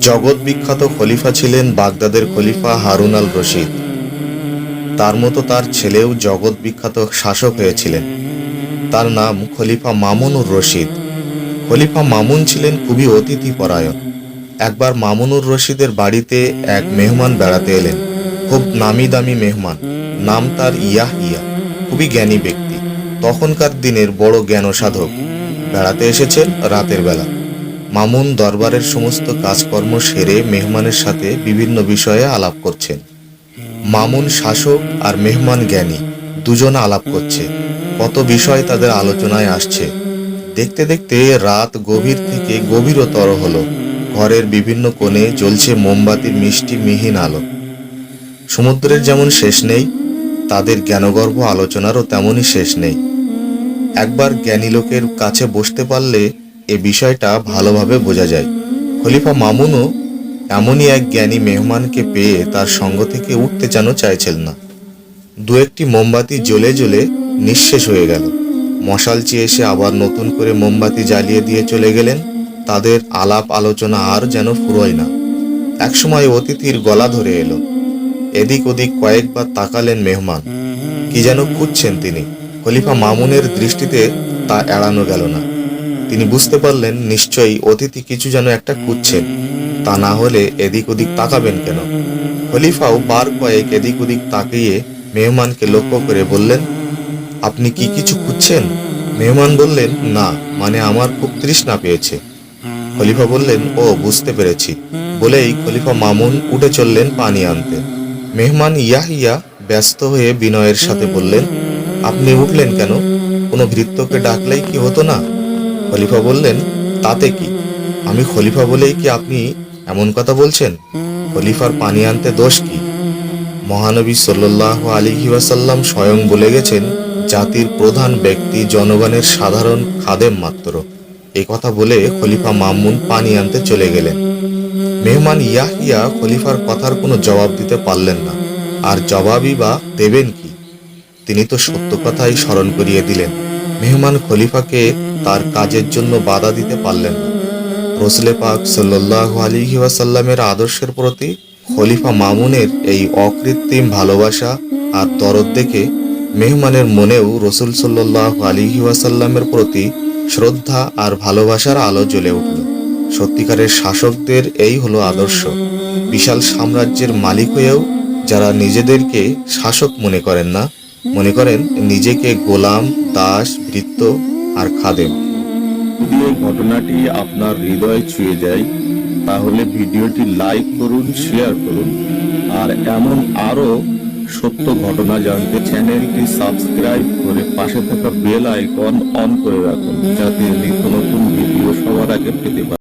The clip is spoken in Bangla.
জগৎ বিখ্যাত খলিফা ছিলেন বাগদাদের খলিফা হারুন আল রশিদ। তার মতো তার ছেলেও জগৎ বিখ্যাত শাসক হয়েছিলেন। তার নাম খলিফা মামুনুর রশিদ। খলিফা মামুন ছিলেন খুবই অতিথিপরায়ণ। একবার মামুনুর রশিদের বাড়িতে এক মেহমান বেড়াতে এলেন। খুব নামি দামি মেহমান, নাম তার ইয়াহিয়া। খুবই জ্ঞানী ব্যক্তি, তখনকার দিনের বড় জ্ঞান সাধক। বেড়াতে এসেছেন রাতের বেলা। মামুন দরবারের সমস্ত কাজকর্ম সেরে মেহমানের সাথে বিভিন্ন বিষয়ে আলাপ করছেন। মামুন শাসক আর মেহমান জ্ঞানী, দুজন আলাপ করছে। কত বিষয় তাদের আলোচনায় আসছে। দেখতে দেখতে রাত গভীর থেকে গভীরতর হলো। ঘরের বিভিন্ন কোণে জ্বলছে মোমবাতির মিষ্টি মিহিন আলো। সমুদ্রের যেমন শেষ নেই, তাদের জ্ঞানগর্ভ আলোচনারও তেমনই শেষ নেই। একবার জ্ঞানী লোকের কাছে বসতে পারলে এ বিষয়টা ভালোভাবে বোঝা যায়। খলিফা মামুনও এমনই এক জ্ঞানী মেহমানকে পেয়ে তার সঙ্গ থেকে উঠতে যেন চাইছেন না। দু একটি মোমবাতি জ্বলে জ্বলে নিঃশেষ হয়ে গেল। মশাল চেয়ে এসে আবার নতুন করে মোমবাতি জ্বালিয়ে দিয়ে চলে গেলেন। তাদের আলাপ আলোচনা আর যেন ফুরোয় না। একসময় অতিথির গলা ধরে এলো। এদিক ওদিক কয়েকবার তাকালেন মেহমান। কি যেন খুঁজছেন তিনি। খলিফা মামুনের দৃষ্টিতে তা এড়ানো গেল না। তিনি বুঝতে পারলেন নিশ্চয়ই অতিথি কিছু যেন একটা খুঁজছেন, তা না হলে এদিক ওদিক তাকাবেন কেন। খলিফাও বার কয়েক এদিক ওদিক তাকিয়ে মেহমানকে লক্ষ্য করে বললেন, আপনি কি কিছু খুঁজছেন? মেহমান বললেন, না, মানে আমার খুব তৃষ্ণা পেয়েছে। খলিফা বললেন, ও, বুঝতে পেরেছি। বলেই খলিফা মামুন উঠে চললেন পানি আনতে। মেহমান ইয়াহিয়া ব্যস্ত হয়ে বিনয়ের সাথে বললেন, আপনি উঠলেন কেন? কোনো ভৃত্যকে ডাকলেই কি হতো না? খলিফা বললেন, তাতে কি? আমি খলিফা বলেই কি আপনি এমন কথা বলছেন? খলিফার পানি আনতে দোষ কি? মহানবী সাল্লাল্লাহু আলাইহি ওয়াসাল্লাম স্বয়ং বলে গেছেন, জাতির প্রধান ব্যক্তি জনগণের সাধারণ খাদেম মাত্র। এ কথা বলে খলিফা মামুন পানি আনতে চলে গেলেন। মেহমান ইয়াহিয়া খলিফার কথার কোনো জবাব দিতে পারলেন না। আর জবাবই বা দেবেন কি? তিনি তো সত্য কথাই স্মরণ করিয়ে দিলেন। মেহমান খলিফাকে তার কাজের জন্য বাধা দিতে পারলেন না। রাসূল পাক সাল্লাল্লাহু আলাইহি ওয়াসাল্লামের আদর্শের প্রতি খলিফা মামুনের এই অকৃত্রিম ভালোবাসা আর দরদ দেখে মেহমানের মনেও রাসূল সাল্লাল্লাহু আলাইহি ওয়াসাল্লামের প্রতি শ্রদ্ধা আর ভালোবাসার আলো জ্বলে উঠল। সত্যিকারের শাসকদের এই হলো আদর্শ। বিশাল সাম্রাজ্যের মালিক হয়েও যারা নিজেদেরকে শাসক মনে করেন না, মনে করেন নিজেকে গোলাম, দাস, ভৃত্য আর খাদেম। যদি এই ঘটনাটি আপনার হৃদয় ছুঁয়ে যায়, তাহলে ভিডিওটি লাইক করুন, শেয়ার করুন। আর এমন আরো সত্য ঘটনা জানতে চ্যানেলটি সাবস্ক্রাইব করে পাশে থাকা বেল আইকন অন করে রাখুন, যাতে নিত্য নতুন ভিডিও সবার আগে পেতে পারেন।